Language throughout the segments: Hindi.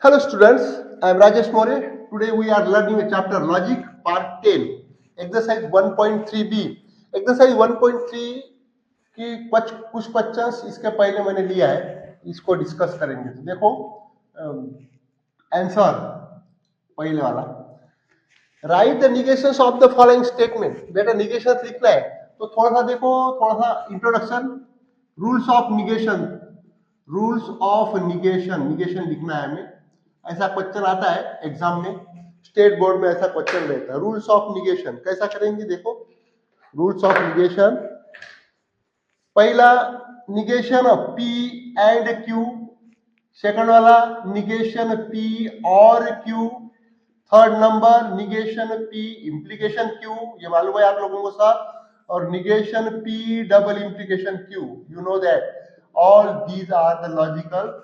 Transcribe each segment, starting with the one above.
Hello students, I am Rajesh More. Today we are learning a chapter Logic Part 10, Exercise 1.3b. Exercise 1.3 की कुछ क्वेश्चंस इसके पहले मैंने लिया है, इसको डिस्कस करेंगे। तो देखो आंसर पहले वाला, write the negations of the following statement. बेटा निगेशंस लिखना है तो थोड़ा सा देखो, थोड़ा सा introduction, rules of negation, rules of negation, negation लिखना है हमें। ऐसा क्वेश्चन आता है एग्जाम में, स्टेट बोर्ड में ऐसा क्वेश्चन रहता है। रूल्स ऑफ निगेशन कैसा करेंगे, देखो रूल्स ऑफ निगेशन। पहला negation P and Q, second वाला निगेशन पी और Q, third number negation P implication Q, ये मालूम है आप लोगों को सब, और negation P double implication Q. You know that all these are the logical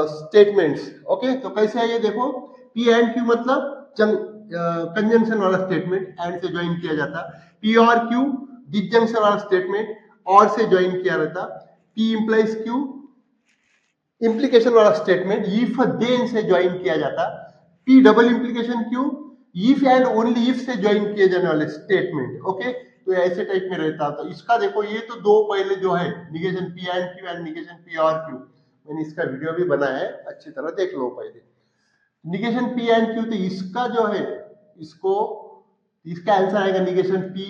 statements. Okay, तो कैसे है ये देखो, पी एंड क्यू मतलब कंजंक्शन वाला स्टेटमेंट, एंड से ज्वाइन किया जाता। पी और क्यू डिसजंक्शन वाला स्टेटमेंट, और से ज्वाइन किया रहता। पी इम्प्लाइज क्यू इम्प्लीकेशन वाला स्टेटमेंट, इफ देन से ज्वाइन किया जाता। P double implication Q if and only if से ज्वाइन किए जाने वाले स्टेटमेंट। ओके, तो ऐसे टाइप में रहता। तो इसका देखो, ये तो दो पहले जो है negation P and Q and negation P और क्यू, मैंने इसका वीडियो भी बनाया है, अच्छी तरह देख लो पहले। निगेशन पी एंड क्यू, तो इसका जो है, इसको, इसका आंसर आएगा निगेशन पी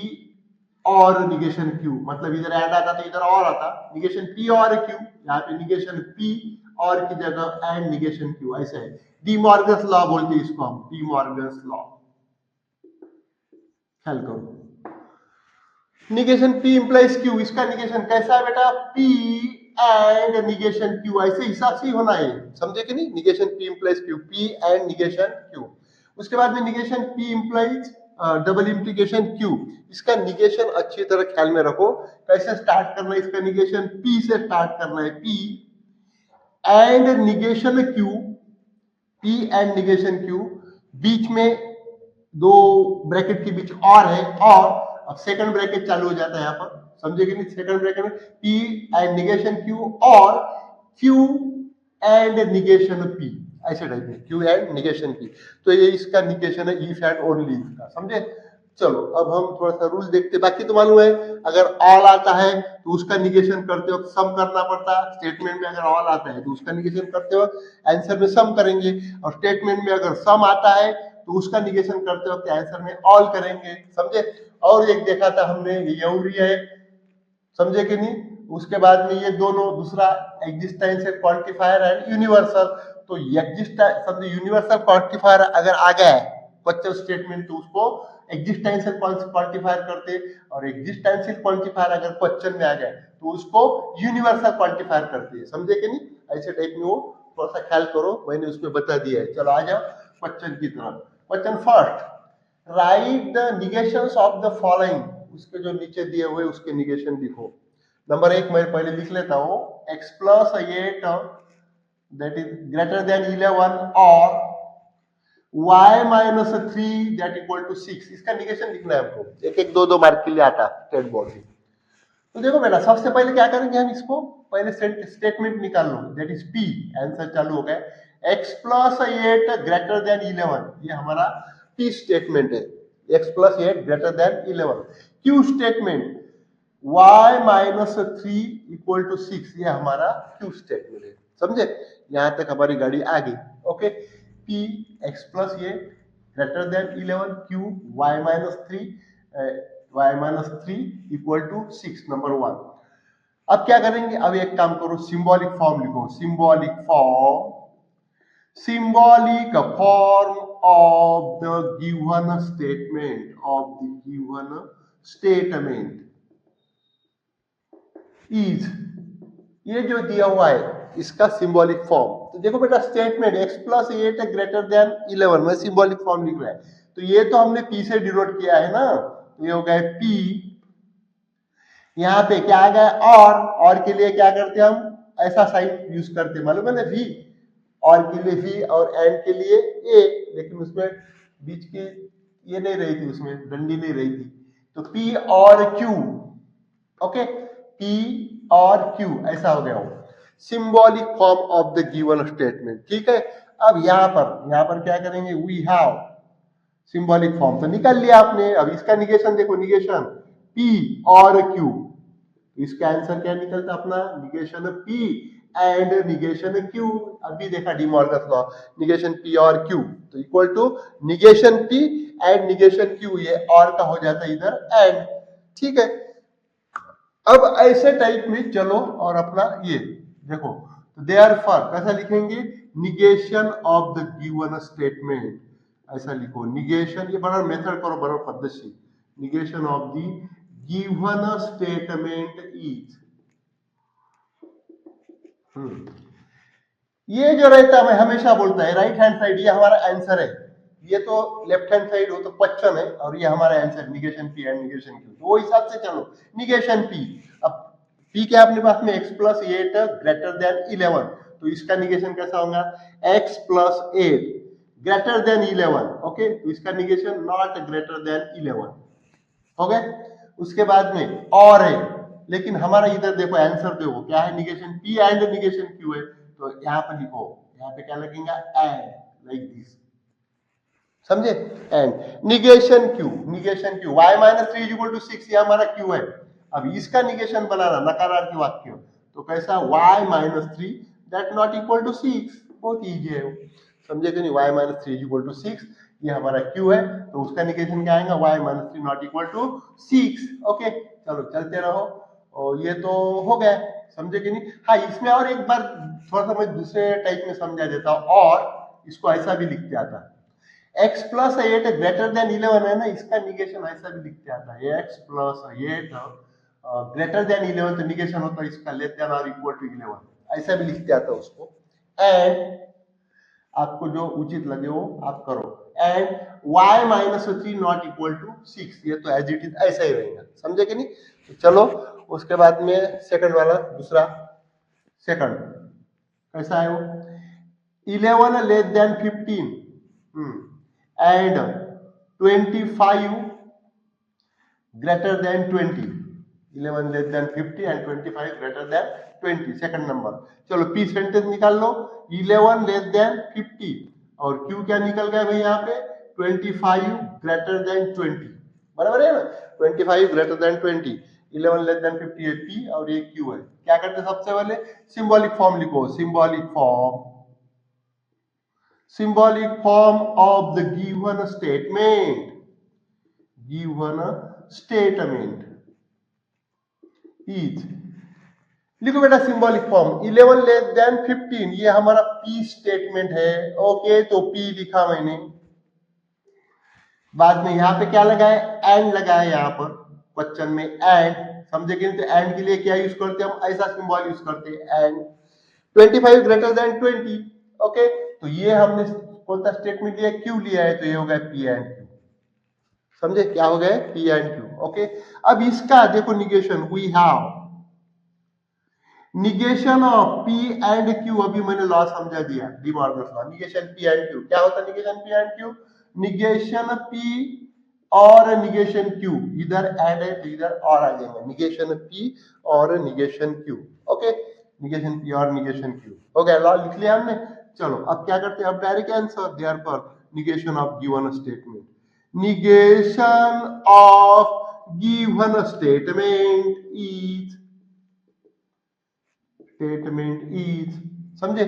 और निगेशन क्यू, मतलब इधर ऐड आता तो इधर और आता, निगेशन पी और क्यू, यहाँ पे निगेशन पी और की जगह एंड निगेशन क्यू, ऐसा है। डी मॉर्गन्स लॉ बोलते हैं इसको हम, डी मॉर्गन्स लॉ। ख्याल करो, निगेशन पी इंप्लाइज क्यू, इसका निगेशन कैसा है बेटा, पी एंड निगेशन क्यू, ऐसे हिसाब से ही होना है, समझे कि नहीं। Negation P implies Q, P and negation Q. उसके बाद में negation P implies double implication Q, इसका निगेशन अच्छी तरह ख्याल में रखो। कैसे स्टार्ट करना है इसका निगेशन, पी से स्टार्ट करना है, P and negation Q, P and negation Q, बीच में दो ब्रैकेट के बीच और है, और अब सेकंड ब्रैकेट चालू हो जाता है यहाँ पर, समझे कि नहीं। सेकंड ब्रैकेट में पी एंड निगेशन क्यू और क्यू एंड निगेशन पी, ऐसे टाइप में क्यू एंड निगेशन पी। तो ये इसका निगेशन है, इफ एंड ओनली इफ का, समझे। चलो अब हम थोड़ा सा रूल देखते, बाकी तो मालूम है, अगर ऑल आता है तो उसका निगेशन करते वक्त सम करना पड़ता। स्टेटमेंट में अगर ऑल आता है तो उसका निगेशन करते वक्त आंसर में सम करेंगे, और स्टेटमेंट में अगर सम आता है तो उसका निगेशन करते वक्त आंसर में ऑल करेंगे, समझे। और एक देखा था हमने, ये यौरी है, समझे कि नहीं। उसके बाद में ये दोनों, दूसरा एग्जिस्टेंशियल क्वांटिफायर एंड यूनिवर्सल। तो एग्जिस्ट, समझे यूनिवर्सल क्वांटिफायर अगर आ गया है क्वेश्चन स्टेटमेंट, तो उसको एग्जिस्टेंशियल क्वांटिफायर करते, और एग्जिस्टेंशियल क्वांटिफायर अगर क्वेश्चन में आ गया तो उसको यूनिवर्सल क्वांटिफायर करते हैं, समझे कि नहीं। ऐसे टाइप में वो थोड़ा सा ख्याल करो, मैंने उसमें बता दिया है। चलो आ जाओ क्वेश्चन की तरफ। Question first, write the negations of the following, उसके जो नीचे दिए हुए उसके निगेशन लिखो। नंबर एक मैं पहले लिख लेता हूं, x plus 8 that is greater than 11 और y minus 3 that equal to 6, इसका निगेशन लिखना है आपको। एक एक दो दो मार्क के लिए आता स्टेट बोर्ड में। तो देखो बेटा, सबसे पहले क्या करेंगे हम, इसको पहले स्टेटमेंट निकाल लो, दैट इज पी, आंसर चालू हो गया। x प्लस 8 ग्रेटर देन 11, ये हमारा पी स्टेटमेंट है, x plus 8 greater than 11। Q statement, y minus 3 equal to 6, ये हमारा क्यू स्टेटमेंट है, समझे। यहां तक हमारी गाड़ी आ गई। Okay, P x plus 8 greater than 11, Q y minus 3 equal to 6, number 1। अब क्या करेंगे, अब एक काम करो, सिंबॉलिक फॉर्म लिखो, symbolic form, symbolic form of the given statement, of the given statement is, ये जो दिया हुआ है इसका सिंबॉलिक फॉर्म। तो देखो बेटा, statement x plus 8 greater than 11 में सिंबॉलिक फॉर्म लिख रहा है, तो ये तो हमने p से डिनोट किया है ना, तो ये हो गया p। यहाँ पे क्या आ गया, और के लिए क्या करते हम, ऐसा साइन यूज करते, मालूम है ना, v, और के लिए v और एंड के लिए a, लेकिन उसमें बीच की ये नहीं रही थी, उसमें डंडी नहीं रही थी, तो p or q। Okay, p or q, ऐसा हो गया वो symbolic form of the given statement. ठीक है, अब यहाँ पर क्या करेंगे, वी हैव सिंबॉलिक फॉर्म तो निकाल लिया आपने। अब इसका निगेशन देखो, निगेशन P और Q, तो इसका आंसर क्या निकलता अपना, negation P and negation Q। अभी देखा De Morgan law, negation P or Q तो equal to negation P and negation Q, ये और का हो जाता है इधर एंड। ठीक है, अब ऐसे टाइप में चलो और अपना ये देखो, देयरफॉर कैसा लिखेंगे, negation of the given statement, ऐसा लिखो निगेशन, ये बड़ा मेथड करो, बड़ा पद्धति, negation of the given statement is, ये जो रहता है मैं हमेशा बोलता है राइट हैंड साइड, ये हमारा आंसर है, ये तो लेफ्ट हैंड साइड हो तो क्वेश्चन है और ये हमारा answer negation P and negation Q, तो वो हिसाब से चलो निगेशन P। अब P क्या अपने पास में x प्लस 8 ग्रेटर देन 11, तो इसका निगेशन कैसा होगा, x plus 8 greater than 11, okay, तो इसका निगेशन नॉट ग्रेटर देन 11, हो गए। उसके बाद में और है, लेकिन हमारा इधर देखो आंसर देखो क्या है, negation P and negation Q है, तो यहाँ पर लिखो, यहाँ पे क्या लगेगा, एंड, लाइक दिस, समझे, and negation Q y minus 3 is equal to 6, ये हमारा Q है। अब इसका निगेशन बनाना नकारात्मक वाक्य, तो कैसा, y minus 3 that not equal to 6, बहुत ईजी है वो, समझे कि नहीं, y minus 3 is equal to 6, ये हमारा Q है, तो उसका निगेशन क्या आएगा, y minus 3 not equal to 6, okay. चलो चलते रहो, और ये तो हो गया, समझे कि नहीं। हाँ, इसमें और एक बार थोड़ा सा मैं दूसरे टाइप में समझा देता हूँ, और इसको ऐसा भी लिखते आता, x प्लस 8 ग्रेटर देन 11 है ना, इसका निगेशन ऐसा भी लिखते आता है, x प्लस 8 ग्रेटर देन 11, तो निगेशन होता है इसका less than or equal to 11, ऐसा भी लिखते आता है उसको। एंड आपको जो उचित लगे वो आप करो, and y minus 3 not equal to 6, ये तो एज इट इज ऐसा ही रहेगा, समझे कि नहीं। तो चलो उसके बाद में सेकंड वाला, दूसरा सेकंड कैसा है वो, 11 less than 15 and 25 greater than 20, 11 less than 50 and 25 greater than 20, second number. चलो P सेंटेंस निकाल लो, 11 लेस देन 50 और Q क्या निकल गया भाई यहाँ पे, 25 ग्रेटर देन 20, बराबर है ना, 25 ग्रेटर देन 20, 11 लेस देन 50 है P और ये Q है। क्या करते सबसे पहले, सिंबॉलिक फॉर्म लिखो, symbolic form of the given statement is, लिखो बेटा सिंबॉलिक फॉर्म, 11 लेस देन 15, ये हमारा P स्टेटमेंट है, ओके, तो P लिखा मैंने। बाद में यहाँ पे क्या लगाए, एंड लगाए, यहाँ पर क्वेश्चन में एंड, समझे कि नहीं, तो एंड के लिए क्या यूज करते हैं हम, ऐसा सिंबल यूज करते हैं, एंड 25 ग्रेटर देन 20, ओके, तो ये हमने कौन सा स्टेटमेंट लिया, क्यू लिया है, तो ये हो गया P एंड Q, समझे क्या हो गया, P एंड Q, ओके। अब इसका देखो negation, we have negation of P and Q, अभी मैंने लॉ समझा दिया, De Morgan law, negation P and Q क्या होता है, negation P and Q, negation P or negation Q, इधर एंड है तो इधर और आ जाएंगे, negation P or negation Q, okay, negation P or negation Q, हो गया, लॉ लिख लिया हमने। चलो अब क्या करते हैं, अब direct answer, therefore negation of given statement, negation of given statement is, समझे।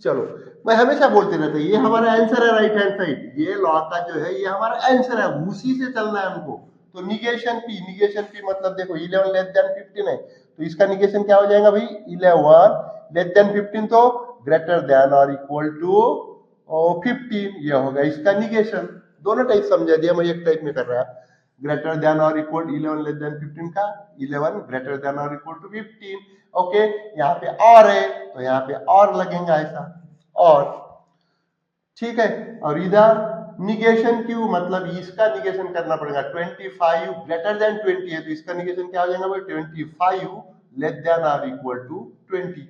चलो मैं हमेशा बोलते रहता ये हमारा आंसर है, राइट हैंड साइड, ये लॉ का जो है ये हमारा आंसर है, उसी से चलना है हमको। तो निगेशन P मतलब देखो 11 लेस देन 15 है, तो इसका निगेशन क्या हो जाएगा भाई, 11 लेस देन 15 तो greater than or equal to 15, ये होगा इसका निगेशन। दोनों टाइप समझा दिया, मैं एक टाइप में कर रहा, greater than or equal 11 less than 15 का 11 greater than or equal to 15, okay. यहाँ पे और है तो यहाँ पे और लगेगा ऐसा, और ठीक है। और इधर निगेशन Q मतलब इसका निगेशन करना पड़ेगा, 25 ग्रेटर देन 20 है तो इसका निगेशन क्या हो जाएगा भाई, 25 less than or equal to 20,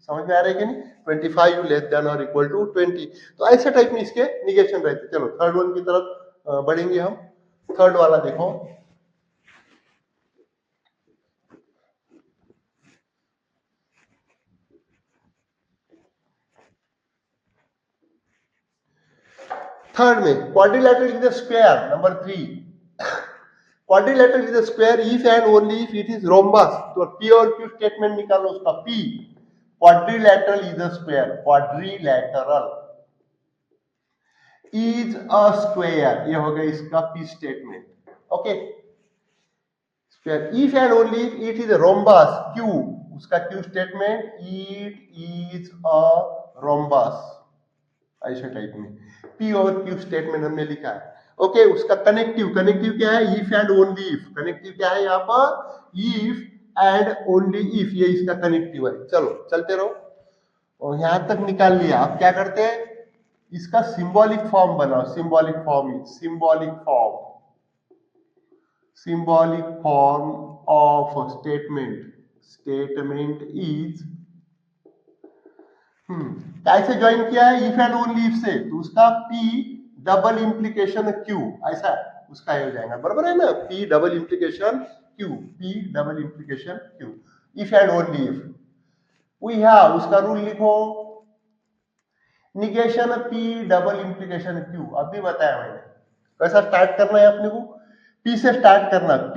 समझ में आ रहा है कि नहीं, 25 less than or equal to 20, तो ऐसे टाइप में इसके निगेशन रहते। चलो थर्ड वन की तरफ बढ़ेंगे हम, थर्ड वाला देखो, थर्ड में quadrilateral is the square, number 3 quadrilateral is the square if and only if it is rhombus. तो पी और क्यू स्टेटमेंट निकालो उसका। P quadrilateral is the square, quadrilateral is a square, ये हो गया इसका P statement. Okay, square if and only it is rhombus, Q उसका Q statement it is a rhombus, ऐसे टाइप में पी और क्यू स्टेटमेंट हमने लिखा है। ओके, उसका कनेक्टिव, कनेक्टिव क्या है, if and only if, connective क्या है यहाँ पर, इफ एंड ओनली इफ, ये इसका कनेक्टिव है। चलो चलते रहो, और यहां तक निकाल लिया। आप क्या करते हैं, इसका सिंबॉलिक फॉर्म बनाओ, symbolic form, symbolic form, symbolic form of a statement is कैसे ज्वाइन किया है, इफ एंड ओनली इफ से, तो उसका P डबल इंप्लीकेशन Q, ऐसा उसका हो जाएगा, बराबर है ना, P double implication Q, P double implication Q, if and only if. We have, उसका रूल लिखो, negation P double implication Q, अभी बताया मैंने कैसा स्टार्ट करना है अपने को, P से स्टार्ट करना, P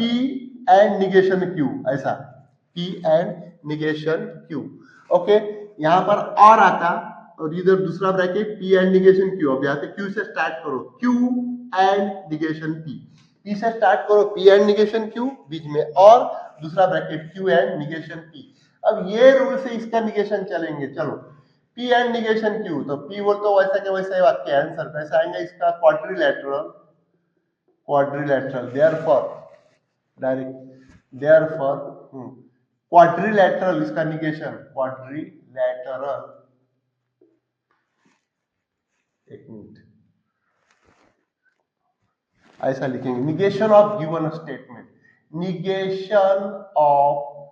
एंड निगेशन Q, ऐसा P and negation Q। Okay, यहां पर और आता, और इधर दूसरा bracket P and negation Q। अब यहाँ पे Q से स्टार्ट करो, Q and negation P, P से स्टार्ट करो, P एंड निगेशन Q, बीच में और दूसरा bracket Q and negation P। अब ये रूल से इसका निगेशन चलेंगे। चलो, P एंड निगेशन Q, तो P बोल तो वैसा के वैसा वाक्य, आंसर कैसा आएगा इसका, क्वाड्रिलैटरल, quadrilateral, therefore quadrilateral, इसका निगेशन quadrilateral, एक मिनट, ऐसा लिखेंगे, negation of given statement, negation of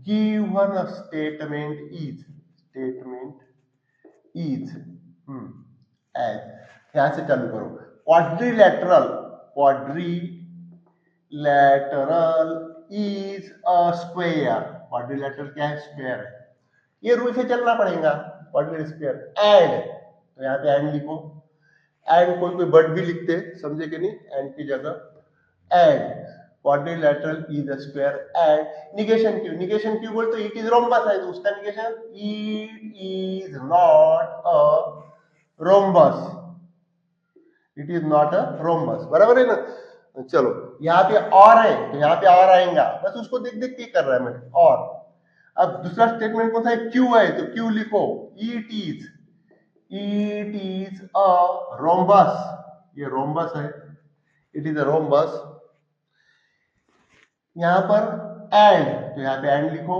given statement is as, यहां से चालू करो, quadrilateral is a square, quadrilateral क्या है, स्क्वायर है, ये रूल से चलना पड़ेगा, क्वाड्रिलैटरल स्क्वायर। एंड, तो यहाँ पे एंड लिखो, एंड कोई बट भी लिखते, समझे कि नहीं, एंड की जगह and, quadrilateral is a square and negation Q, negation Q बोल तो इट इज रोम्बस है, तो उसका negation it is not a rhombus, it is not a rhombus, बराबर है ना। चलो, यहाँ पे और है, तो यहाँ पे और आएगा, बस उसको देख देख के कर रहा है मैंने, और अब दूसरा स्टेटमेंट कौन सा है, क्यू है, तो क्यू लिखो, इट इज अ रोम्बस, ये रोम्बस है, इट इज अ रोम्बस। यहां पर एंड, तो यहाँ पे एंड लिखो,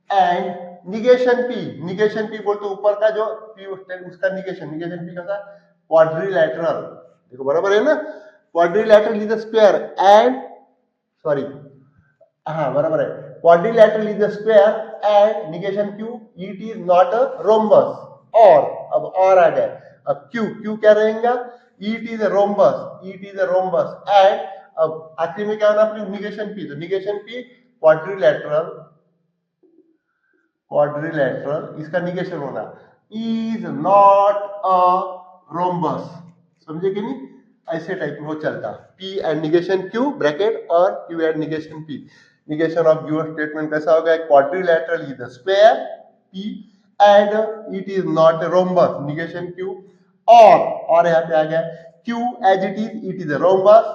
एंड निगेशन पी बोलते ऊपर का जो पी उसका निगेशन पी का क्वाड्रिलैटरल, देखो बराबर है ना, quadrilateral is a square and, sorry, हाँ बराबर है, quadrilateral is a square and negation Q, it is not a rhombus, और अब और आ गए, अब क्यू क्या रहेगा, it is a rhombus and, अब आखिरी में क्या होना अपनी, निगेशन पी, तो निगेशन पी क्वाड्रिलैटरल इसका निगेशन होना, इज नॉट अ रोम्बस, समझे कि नहीं, ऐसे टाइप में वो चलता, P and negation Q bracket or Q and negation P, negation of given statement कैसा होगा, quadrilateral is the square P and it is not a rhombus, negation Q, और यहाँ पे आ गया Q as it is a rhombus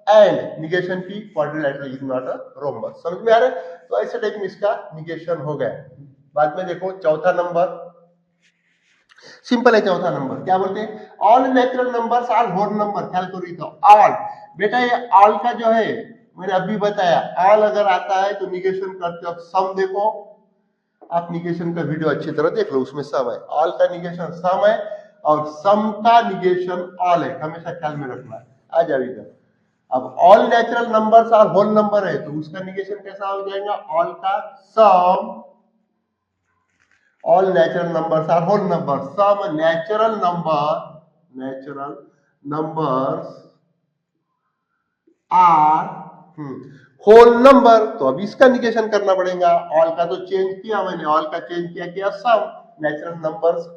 and negation P, quadrilateral is not a rhombus, समझ में आ रहा है। तो ऐसे टाइप में इसका निगेशन हो गया। बाद में देखो चौथा नंबर, सिंपल है, चौथा नंबर क्या बोलते हैं, all natural numbers are whole number, ख्याल करो, तो ऑल, बेटा ये ऑल का जो है मैंने अभी बताया, ऑल अगर आता है तो निगेशन करते हो, सम देखो, आप निगेशन का वीडियो अच्छी तरह देख लो, उसमें सम है, ऑल का निगेशन सम है, और सम का निगेशन ऑल है, हमेशा ख्याल में रखना है। आ जाओ इधर, अब all natural numbers are whole number है, तो उसका निगेशन कैसा हो जाएगा, ऑल का सम, all natural numbers are whole numbers, some natural numbers are whole number, तो अब इसका निगेशन करना पड़ेगा, ऑल का तो चेंज किया मैंने, ऑल का चेंज किया सम, नेचुरल नंबर्स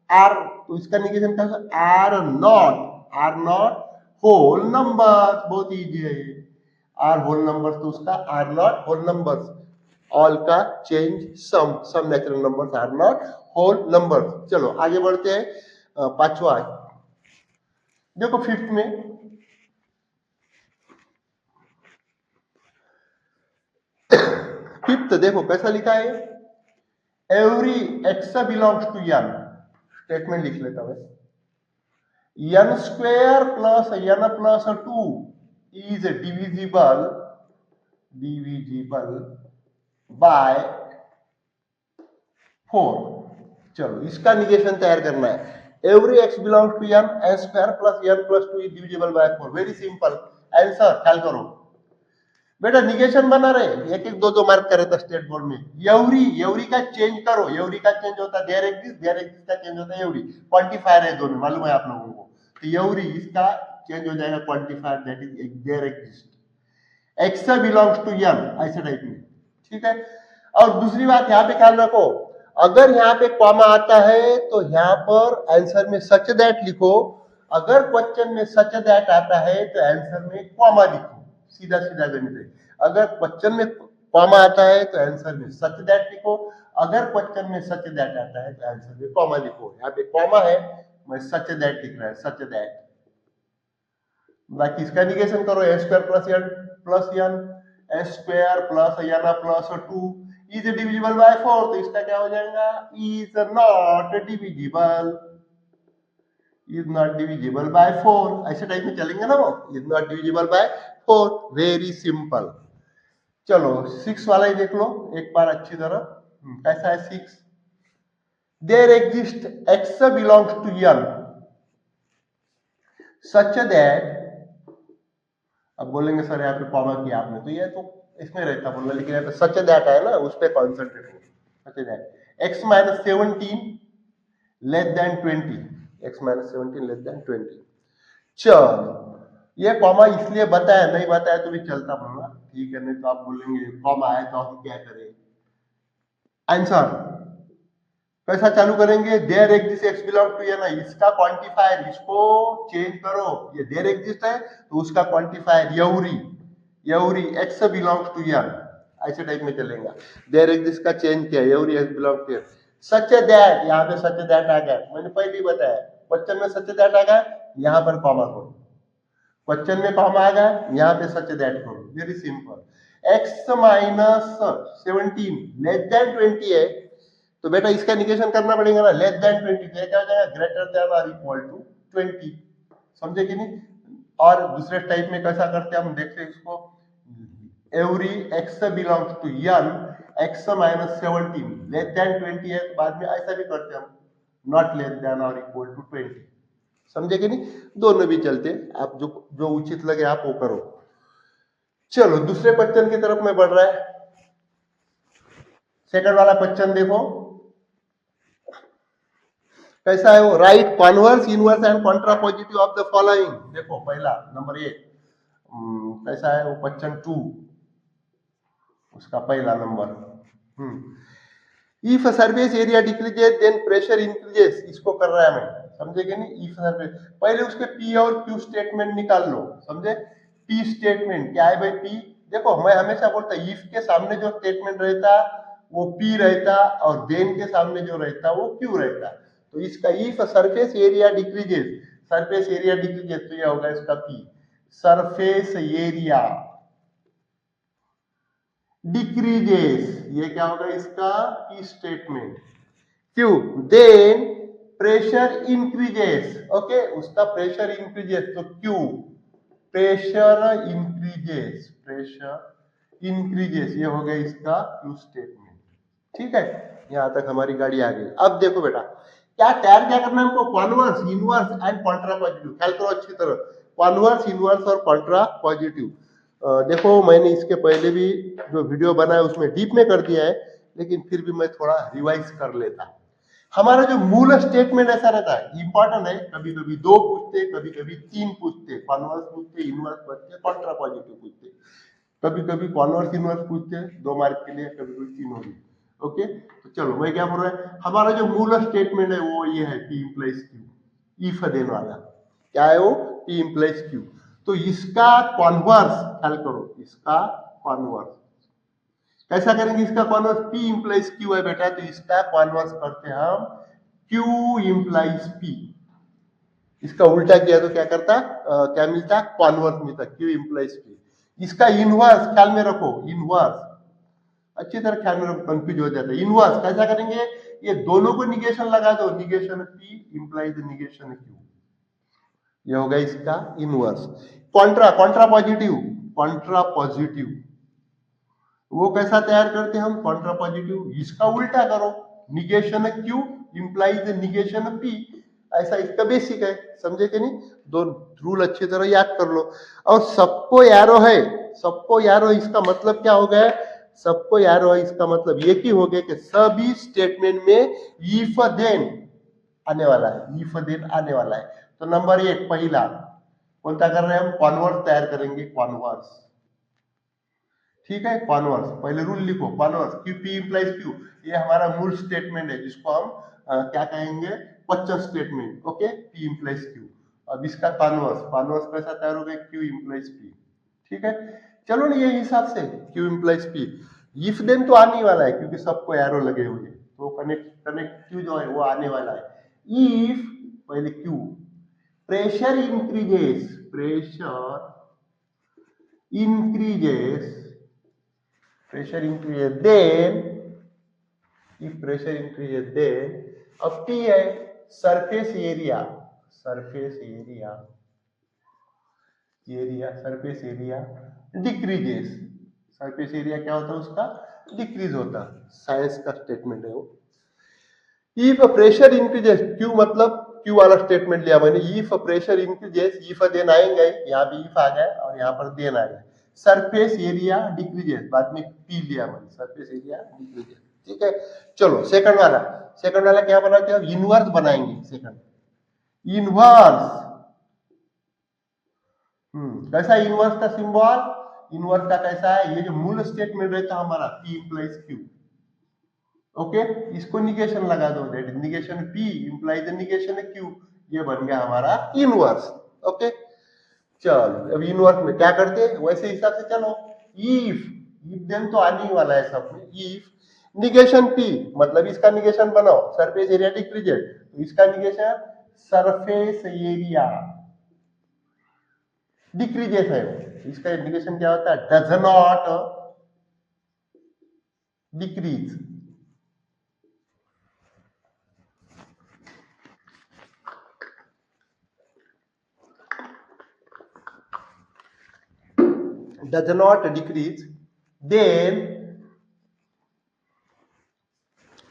आर, तो इसका निगेशन कैसा, are not are not whole numbers, बहुत इजी है ये। आर होल नंबर्स तो उसका are not whole numbers, all का change some natural numbers are not whole numbers. चलो आगे बढ़ते हैं। पांचवा देखो, फिफ्थ में फिफ्थ देखो कैसा लिखा है, every x belongs to N. Statement लिख लेता हूं, n square plus n plus 2 is divisible by 4। चलो इसका निगेशन तैयार करना है। Every x belongs to N, n square plus n plus 2 is divisible by 4। Very simple answer, ख्याल करो बेटा, निगेशन बना रहे, एक एक दो दो मार्क करे था स्टेट बोर्ड में। एवरी का चेंज करो, एवरी का चेंज होता है देयर एग्जिस्ट का चेंज होता है एवरी। क्वांटिफायर है दोनों, मालूम है आप लोगों को। तो एवरी इसका चेंज हो जाएगा quantifier, that is there exist. X belongs to N, ऐसे टाइप में, ठीक है। और दूसरी बात यहाँ पे ख्याल रखो, अगर यहाँ पे कॉमा आता है तो यहाँ पर आंसर में सच दैट लिखो, अगर क्वेश्चन में सच दैट आता है तो आंसर में कॉमा लिखो। सीधा सीधा गणित है, अगर क्वेश्चन में कॉमा आता है तो आंसर में सच दैट लिखो, अगर क्वेश्चन में सच दैट आता है तो आंसर में कॉमा लिखो। यहाँ पे कॉमा है, मैं सच दैट लिख रहा है, सच दैट। बाकी इसका निगेशन करो, a square plus n, a square plus n plus 2 is divisible by 4। तो इसका क्या हो जाएगा, इज नॉट डिविजिबल बाय 4। ऐसे टाइप में चलेंगे ना वो, is not divisible by 4। Very simple. चलो 6 वाला ही देख लो एक बार अच्छी तरह, कैसा है 6, there exist x belongs to N such that. अब बोलेंगे सर यहाँ पे कॉमा किया आपने, तो ये तो इसमें रहता बोलना, लेकिन यहाँ पे सच दैट है ना, उस पर कॉन्सेंट्रेट हो। Such that x minus 17 less than 20, x minus 17 less than 20। चलो ये कॉमा इसलिए बताया, नहीं बताया तो भी चलता बोलना, ठीक है। नहीं तो आप बोलेंगे कॉमा है तो हम क्या करें। आंसर कैसा चालू करेंगे, there exist x belong to N, इसका क्वांटिफायर, इसको चेंज करो, ये देयर एग्जिस्ट है तो उसका quantifier every x belongs to N, ऐसे टाइप में चलेगा। देयर एग्जिस्ट का चेंज किया, every x belong to N. Such that, यहाँ पे सच दैट आ गया, मैंने पहले ही बताया, क्वेश्चन में सच दैट आ गया, यहाँ पर कॉमा करो, क्वेश्चन में कॉमा आ गया, यहाँ पे सच दैट करो। Very simple. X minus 17 less than 20 है, तो बेटा इसका निगेशन करना पड़ेगा ना, लेस देन 20, तो क्या हो जाएगा, greater than or equal to 20। समझे कि नहीं। और दूसरे टाइप में कैसा करते हैं हम, देखते हैं इसको, every x belongs to N, x minus 17 less than 20 है, तो बाद में ऐसा भी करते हैं हम, not less than or equal to 20। समझे कि नहीं, दोनों भी चलते, आप जो जो उचित लगे आप वो करो। चलो दूसरे क्वेश्चन की तरफ में बढ़ रहा है। सेकंड वाला क्वेश्चन देखो कैसा है वो, right converse inverse and contrapositive of the following. देखो पहला नंबर 1 कैसा है वो, क्वेश्चन 2 उसका पहला number, if surface area decreases then pressure increases, इसको कर रहा है मैं, समझे कि नहीं। इफ सरफेस, पहले उसके पी और क्यू स्टेटमेंट निकाल लो, समझे। पी स्टेटमेंट क्या है भाई, पी देखो मैं हमेशा बोलता इफ के सामने जो स्टेटमेंट रहता वो पी रहता, और देन के सामने जो रहता वो क्यू रहता। तो इसका if surface area decreases, surface area decreases, तो ये होगा इसका पी, सरफेस एरिया डिक्रीजेस, ये क्या होगा इसका P statement. Q, then pressure increases, okay, उसका प्रेशर इंक्रीजेस, तो क्यू प्रेशर इंक्रीजेस, ये हो गया इसका क्यू स्टेटमेंट। ठीक है, यहां तक हमारी गाड़ी आ गई। अब देखो बेटा क्या तैयार क्या करना है हमको, converse inverse and Contra positive. ख्याल करो अच्छी तरह, कॉन्वर्स इनवर्स और कॉन्ट्रा पॉजिटिव। देखो मैंने इसके पहले भी जो वीडियो बनाया उसमें डीप में कर दिया है, लेकिन फिर भी मैं थोड़ा रिवाइज कर लेता। हमारा जो मूल स्टेटमेंट ऐसा रहता है, इंपॉर्टेंट है, कभी कभी 2 पूछते, कभी कभी 3 पूछते, कॉन्वर्स पूछते, इनवर्स पूछते, कॉन्ट्रा पॉजिटिव पूछते, कभी कभी कॉन्वर्स इनवर्स पूछते 2 मार्क के लिए, कभी कभी 3 होगी। ओके, तो चलो मैं क्या बोल रहा है, हमारा जो मूल स्टेटमेंट है वो ये है, P implies Q, if then वाला। क्या है वो, P implies Q। तो इसका कॉन्वर्स ख्याल करो, इसका कॉन्वर्स कैसा करेंगे, इसका कॉन्वर्स P implies Q है बेटा, तो इसका कॉन्वर्स करते हैं हम Q implies P। इसका उल्टा किया तो क्या करता, क्या मिलता, कॉन्वर्स मिलता, Q implies P। इसका इनवर्स ख्याल में रखो, इनवर्स अच्छी तरह ख्याल में रखो, कंफ्यूज हो जाता है। इनवर्स कैसा करेंगे, ये दोनों को निगेशन लगा दो, negation P implies negation Q, ये होगा इसका inverse. Contra, Contra positive, Contra positive वो कैसा तैयार करते हैं हम, कॉन्ट्रा पॉजिटिव, इसका उल्टा करो, negation Q implies negation P, ऐसा इसका बेसिक है, समझे कि नहीं। दो रूल अच्छी तरह याद कर लो। और सबको एरो है, सबको एरो, इसका मतलब क्या हो गया, सबको एरो है, इसका मतलब ये की हो गया कि सभी स्टेटमेंट में इफ देन आने वाला है, इफ देन आने वाला है। तो नंबर 1 पहला कौन सा कर रहे हैं हम, कॉन्वर्स तैयार करेंगे, कॉन्वर्स, ठीक है। कॉन्वर्स पहले रूल लिखो, converse Q P implies Q, ये हमारा मूल स्टेटमेंट है जिसको हम क्या कहेंगे, question statement, okay. P implies Q, अब इसका कॉन्वर्स, कॉन्वर्स कैसा तैयार हो गया, क्यू इंप्लाइज पी, ठीक है। चलो ना, ये हिसाब से Q implies P, if then तो आने वाला है क्योंकि सबको एरो लगे हुए, तो कनेक्टिव जो है वो आने वाला है। इफ पहले Q, pressure increases, pressure increases, pressure increases, then if pressure increases, then अब P है surface area, surface area, area surface area decreases, surface area क्या होता है उसका, डिक्रीज होता, साइंस का स्टेटमेंट है वो। इफ प्रेशर इंक्रीजेस, क्यू मतलब क्यू वाला स्टेटमेंट लिया मैंने, if pressure increases, if then आएंगे, यहाँ भी इफ आ गया और यहाँ पर देन आ गया, सरफेस एरिया डिक्रीजेस, बाद में पी लिया मैंने, सरफेस एरिया डिक्रीजेस, ठीक है। चलो सेकंड वाला, सेकंड वाला क्या बनाते हैं, इनवर्स बनाएंगे, सेकंड इनवर्स। कैसा इनवर्स का सिंबल, इनवर्स का कैसा है, ये जो मूल स्टेटमेंट रहता है हमारा P इंप्लाइज Q, ओके, इसको निगेशन लगा दो, that is negation P implies negation Q, ये बन गया हमारा इनवर्स, ओके। चलो अब इनवर्स में क्या करते हैं, वैसे हिसाब से चलो, इफ देन तो आने ही वाला है सब में, इफ निगेशन P मतलब इसका निगेशन बनाओ, सरफेस एरिया डिक्रीजेड, तो इसका निगेशन सरफेस एरिया डिक्रीजेस है, इसका इंडिकेशन क्या होता है, does not decrease, does not decrease, then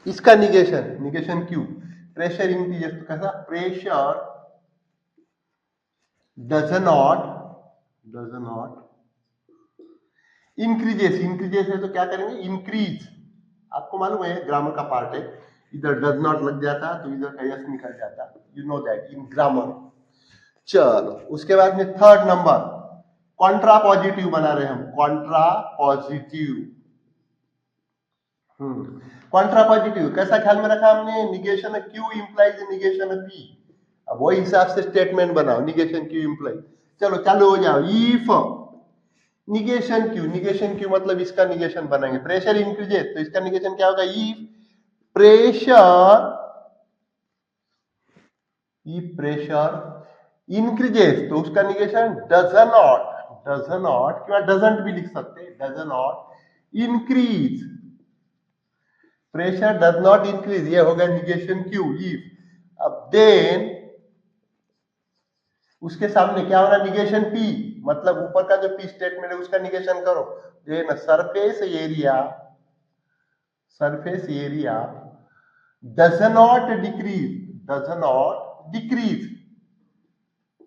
इसका negation, negation Q, pressure increases, तो कैसा, pressure does not increases, increases है तो क्या करेंगे, इंक्रीज, आपको मालूम है ग्रामर का पार्ट है, इधर डज नॉट लग जाता तो इधर का यस निकल जाता, you know that in grammar. चलो उसके बाद में थर्ड नंबर, कॉन्ट्रा पॉजिटिव बना रहे हम, कॉन्ट्रा पॉजिटिव, कॉन्ट्रा पॉजिटिव कैसा ख्याल में रखा हमने, negation Q implies negation P, अब वही हिसाब से स्टेटमेंट बनाओ, निगेशन क्यू इंप्लाइज। चलो चालू हो जाओ, if negation Q, negation Q मतलब इसका निगेशन बनाएंगे, प्रेशर इंक्रीजेस, तो इसका निगेशन क्या होगा, इफ प्रेशर इंक्रीजेस, तो उसका निगेशन डज नॉट किंवा डजंट भी लिख सकते, does not increase, pressure does not increase, ये होगा निगेशन क्यू, इफ। अब देन उसके सामने क्या होना, निगेशन पी, मतलब ऊपर का जो पी स्टेटमेंट है उसका निगेशन करो, then surface area does not decrease,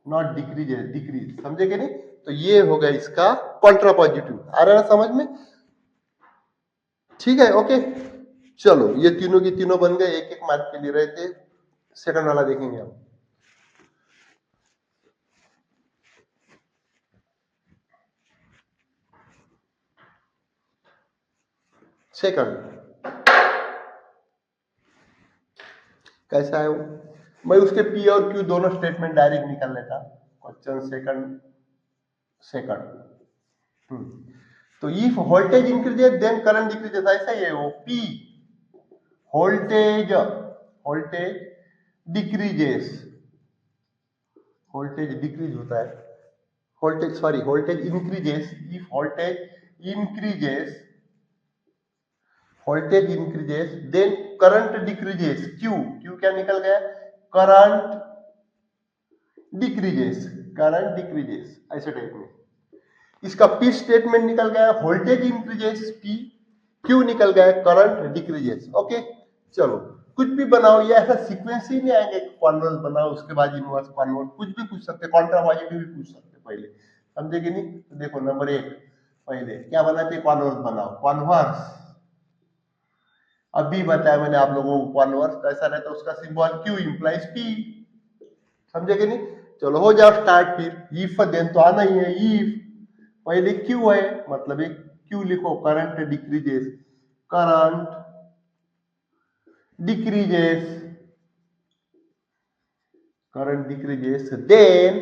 not decrease, decrease, समझे कि नहीं। तो ये होगा इसका कॉन्ट्रा पॉजिटिव, आ रहा है ना समझ में, ठीक है, ओके। चलो ये तीनों की तीनों बन गए, एक एक मार्क के लिए रहते, सेकंड वाला देखेंगे हम। सेकंड कैसा है वो, मैं उसके पी और क्यू दोनों स्टेटमेंट डायरेक्ट निकाल लेता। क्वेश्चन सेकंड तो if voltage increases then current decreases, ऐसा ही है वो। P voltage decreases, voltage decrease होता है, voltage increases, if voltage increases then current decreases, Q क्या निकल गया, करंट डिक्रीजेस, ऐसे टाइप में। इसका पी स्टेटमेंट निकल गया वोल्टेज इंक्रीजेस पी, क्यू निकल गया करंट डिक्रीजेस। ओके चलो कुछ भी बनाओ, ये ऐसा सीक्वेंस ही नहीं आएंगे, कॉन्वर्स बनाओ उसके बाद इनवर्स कॉन्वर्स, कुछ भी पूछ सकते, कॉन्ट्रा पॉजिटिव भी पूछ सकते पहले, समझे कि नहीं। तो देखो नंबर 1 पहले क्या बनाते, कॉन्वर्स बनाओ। कॉन्वर्स अभी बताया मैंने आप लोगों को, कॉन्वर्स कैसा रहता है, उसका सिंबल क्यू इंप्लाइज पी, समझे कि नहीं। चलो हो जाओ स्टार्ट। फिर इफ देन तो आना ही है, इफ पहले क्यू है मतलब एक क्यू लिखो, करंट डिक्रीजेस देन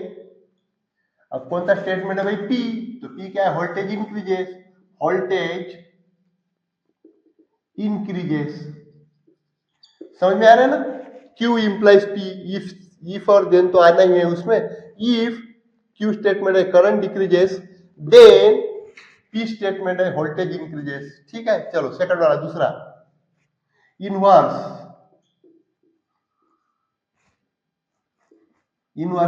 अब कौन सा स्टेटमेंट है भाई, पी, तो पी क्या है, वोल्टेज इंक्रीजेस, समझ में आ रहा है ना। क्यू इंप्लाइज पी, इफ और देन तो आना ही है उसमें। इफ क्यू स्टेटमेंट है current decreases, then P statement है वोल्टेज इंक्रीजेस। ठीक है चलो सेकंड वाला, दूसरा इनवर्स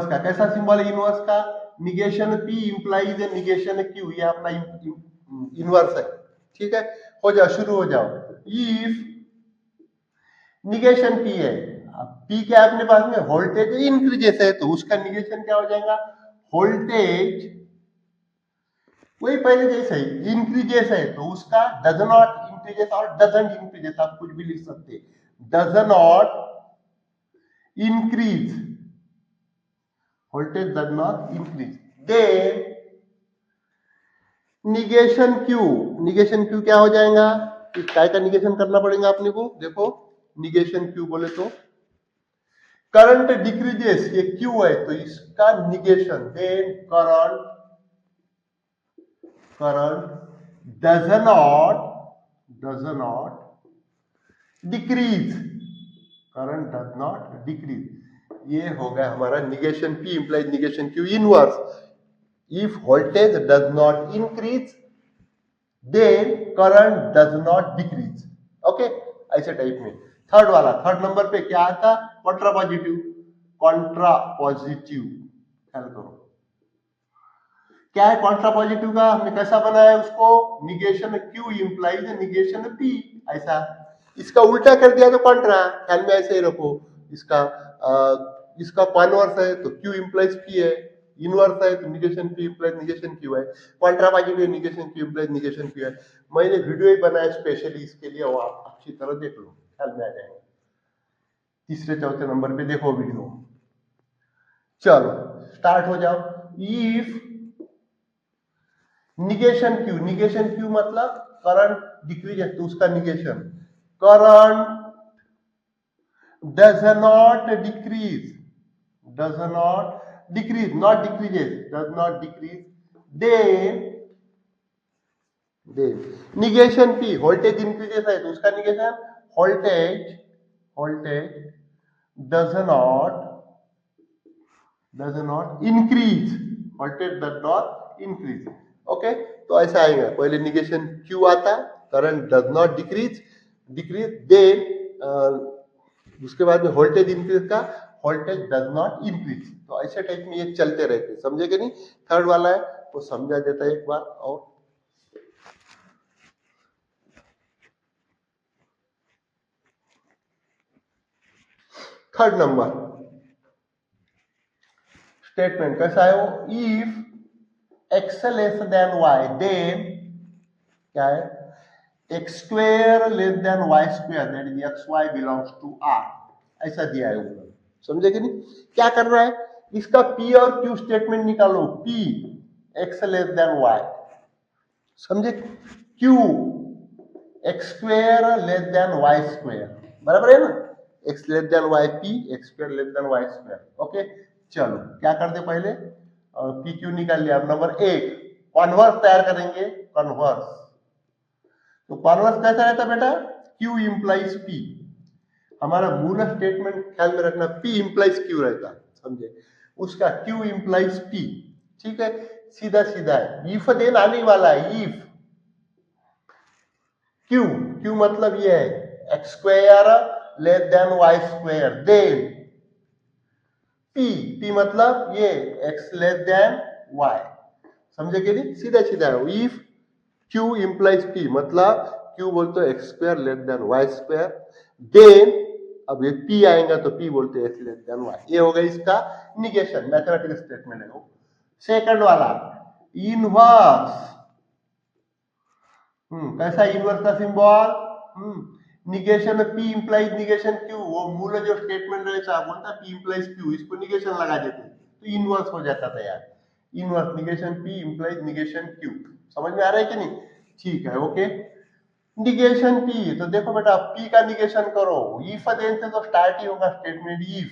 का कैसा सिंबल है, इनवर्स का negation P implies negation Q, ये अपना इनवर्स है। ठीक है हो जाओ, शुरू हो जाओ। इफ निगेशन पी है, पी क्या है अपने पास में, वोल्टेज इंक्रीजेस है, तो उसका निगेशन क्या हो जाएगा, वोल्टेज वही पहले जैसे ही इंक्रीजेस है तो उसका does not increases or doesn't increases, आप कुछ भी लिख सकते, does not increase, voltage does not increase, then negation Q क्या हो जाएगा, काय का निगेशन करना पड़ेगा अपने को, देखो निगेशन क्यू बोले तो करंट डिक्रीजेस, ये क्यू है तो इसका negation, then current does not decrease, current does not decrease, ये हो गया हमारा negation P implies negation Q inverse. If voltage does not increase then current does not decrease. Okay ऐसे टाइप में। थर्ड नंबर पे क्या आता, कॉन्ट्रा पॉजिटिव ख्याल करो क्या है कॉन्ट्रा पॉजिटिव का, हमने कैसा बनाया है उसको, negation Q implies negation P, ऐसा। इसका उल्टा कर दिया तो कॉन्ट्रा, ख्याल में ऐसे ही रखो। इसका कॉन्वर्स है तो क्यू इंप्लाइज पी है, इनवर्स है तो negation P implies negation Q है, contrapositive negation Q implies negation Q है। मैंने वीडियो ही बनाया स्पेशली इसके लिए, वो आप अच्छी तरह देख लो, ख्याल में आ जाएगा। तीसरे चौथे नंबर पे देखो वीडियो। चलो स्टार्ट हो जाओ। इफ निगेशन क्यू मतलब करंट डिक्रीज है तो उसका negation, current does not decrease, not decrease, then negation P, voltage increases है तो उसका negation, voltage does not increase, okay. तो ऐसा आएगा, पहले निगेशन क्यू आता, current does not decrease, then उसके बाद में वोल्टेज इंक्रीज का, वोल्टेज डज नॉट इंक्रीज। तो ऐसे टाइप में ये चलते रहते, समझे कि नहीं। थर्ड वाला है वो समझा देता है एक बार और। थर्ड नंबर स्टेटमेंट कैसा है वो, if x less than y then क्या है, x square less than Y square, that is x y belongs to R, ऐसा दिया है ऊपर, समझे कि नहीं। क्या कर रहा है, इसका पी और क्यू स्टेटमेंट निकालो, P X less than Y, समझे, Q X square less than Y square, बराबर है ना। X less than Y P, X square less than Y square. Okay, चलो क्या करते पहले, पी क्यू निकाल लिया। अब नंबर 1 कॉन्वर्स तैयार करेंगे। कॉन्वर्स, तो कॉन्वर्स कैसा रहता बेटा, क्यू इंप्लाइज पी। हमारा मूल स्टेटमेंट ख्याल में रखना, पी इंप्लाइज क्यू रहता, समझे, उसका क्यू इंप्लाइज पी। ठीक है, सीधा सीधा है, इफ देन आने वाला है, इफ क्यू, क्यू मतलब ये है x square less than Y square, then P, P मतलब ये एक्स लेस देन वाई, समझे कि नहीं, सीधा सीधा है। इफ क्यू इंप्लाइज पी मतलब क्यू बोलते हो x square less than Y square, then अब ये पी आएगा तो पी बोलते हैं एक्स लेस देन वाई। ये हो गया इसका निगेशन, मैथमेटिकल स्टेटमेंट है वो। सेकंड वाला इनवर्स, कैसा इनवर्स का symbol, negation P implies negation Q, वो मूल जो स्टेटमेंट रहता बोलता पी इंप्लाइज क्यू, इसको निगेशन लगा देते तो इनवर्स हो जाता था यार। Inverse negation P implies negation Q, समझ में आ रहा है कि नहीं, ठीक है, ओके। निगेशन पी, तो देखो बेटा पी का निगेशन करो, इफ देन से तो स्टार्ट ही होगा statement, if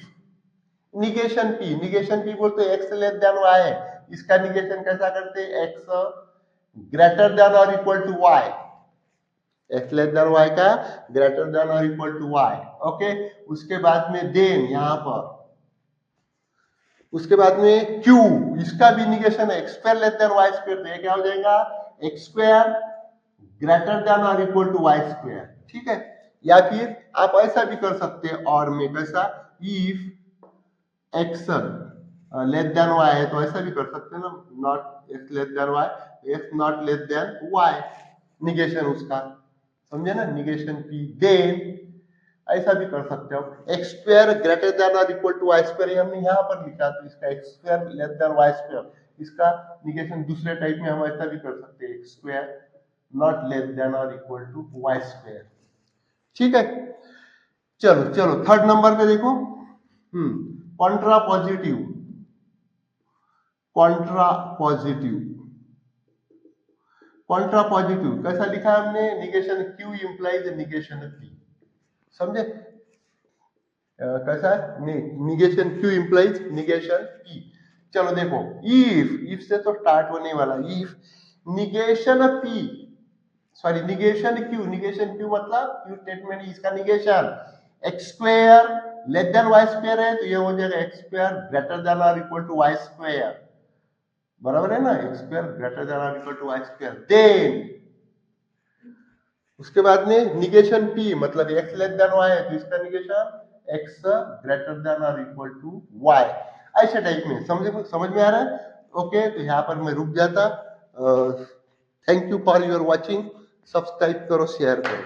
negation P, negation P बोलते एक्स लेस देन वाई, इसका निगेशन कैसा करते, x greater than or equal to y, x less than y का greater than or equal to y. Okay, उसके बाद में देन यहां पर, उसके बाद में क्यू, इसका भी निगेशन है, x square less than Y square, तो ये क्या हो जाएगा, x square greater than or equal to y square. ठीक है, या फिर आप ऐसा भी कर सकते हैं, और में कैसा, if x less than y है तो ऐसा भी कर सकते हैं ना, not x less than y, x not less than y, negation उसका, समझे ना, निगेशन पी, देन ऐसा भी कर सकते हो, x square greater than or equal to y square, हमने यहाँ पर लिखा तो इसका x square less than Y square, इसका निगेशन दूसरे टाइप में हम ऐसा भी कर सकते हैं, x square not less than or equal to y square. ठीक है, चलो चलो थर्ड नंबर पे देखो, contrapositive, contrapositive, contrapositive कैसा लिखा है हमने, negation Q implies negation P, समझे, कैसा है, negation Q implies negation P. चलो देखो, इफ से तो स्टार्ट होने वाला, if negation P, sorry negation Q मतलब क्यू स्टेटमेंट, इसका negation x square less than Y square है, तो ये हो जाएगा x square greater than or equal to y square, बराबर है ना, x square greater than or equal to y square, then उसके बाद में निगेशन पी मतलब एक्स लेस देन वाई है, तो इसका negation x greater than or equal to Y, ऐसे टाइप में, समझ में आ रहा है। ओके, तो यहाँ पर मैं रुक जाता। Thank you for your watching, subscribe करो, शेयर करो।